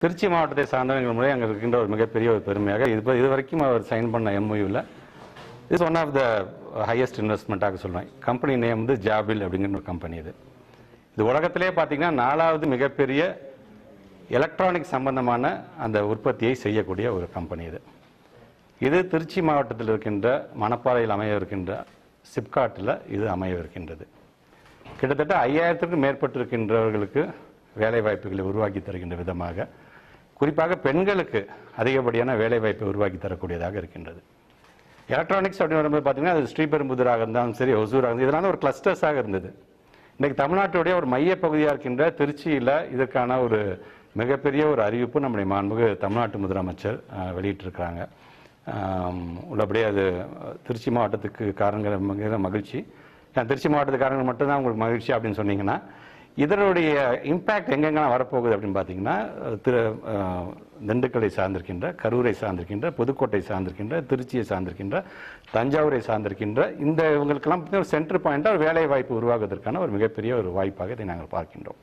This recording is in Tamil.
திருச்சி மாவட்டத்தை சார்ந்தவர்கள் முறை அங்கே இருக்கின்ற ஒரு மிகப்பெரிய ஒரு பெருமையாக இதுவரைக்கும் அவர் சைன் பண்ண எம்ஓயூவில் is one of the highest இன்வெஸ்ட்மெண்ட்டாக சொல்லுவேன். கம்பெனி நேம் வந்து ஜாபில் அப்படிங்கிற ஒரு கம்பெனி. இது உலகத்திலே பார்த்தீங்கன்னா 4வது மிகப்பெரிய எலக்ட்ரானிக் சம்பந்தமான அந்த உற்பத்தியை செய்யக்கூடிய ஒரு கம்பெனி. இது திருச்சி மாவட்டத்தில் இருக்கின்ற மணப்பாறையில் அமைய இருக்கின்ற சிப்காட்டில் இது அமைய இருக்கின்றது. கிட்டத்தட்ட 5000க்கும் மேற்பட்டிருக்கின்றவர்களுக்கு வேலைவாய்ப்புகளை உருவாக்கி தருகின்ற விதமாக, குறிப்பாக பெண்களுக்கு அதிகப்படியான வேலைவாய்ப்பை உருவாக்கி தரக்கூடியதாக இருக்கின்றது. எலக்ட்ரானிக்ஸ் அப்படின்னு வரும்போது பார்த்தீங்கன்னா அது ஸ்ரீபெரும்புதூராக இருந்தாலும் சரி, ஒசூராக இருந்தாலும் இதனால ஒரு கிளஸ்டர்ஸாக இருந்தது. இன்றைக்கு தமிழ்நாட்டுடைய ஒரு மையப்பகுதியாக இருக்கின்ற திருச்சியில் இதற்கான ஒரு மிகப்பெரிய ஒரு அறிவிப்பு நம்முடைய மாண்புமிகு தமிழ்நாட்டு முதலமைச்சர் வெளியிட்டிருக்கிறாங்க. உள்ளபடியே அது திருச்சி மாவட்டத்துக்கு காரணங்கள் மகிழ்ச்சி. திருச்சி மாவட்டத்துக்காரங்க மட்டும்தான் உங்களுக்கு மகிழ்ச்சி அப்படின்னு சொன்னீங்கன்னா, இதனுடைய இம்பேக்ட் எங்கெங்கெல்லாம் வரப்போகுது அப்படின்னு பார்த்தீங்கன்னா, திண்டுக்கலை சார்ந்திருக்கின்ற, கரூரை சார்ந்திருக்கின்ற, புதுக்கோட்டை சார்ந்திருக்கின்ற, திருச்சியை சார்ந்திருக்கின்ற, தஞ்சாவூரை சார்ந்திருக்கின்ற இந்த இவங்களுக்கெல்லாம் சென்டர் பாயிண்டாக வேலை வாய்ப்பு உருவாக்குவதற்கான ஒரு மிகப்பெரிய ஒரு வாய்ப்பாக இதை நாங்கள் பார்க்கின்றோம்.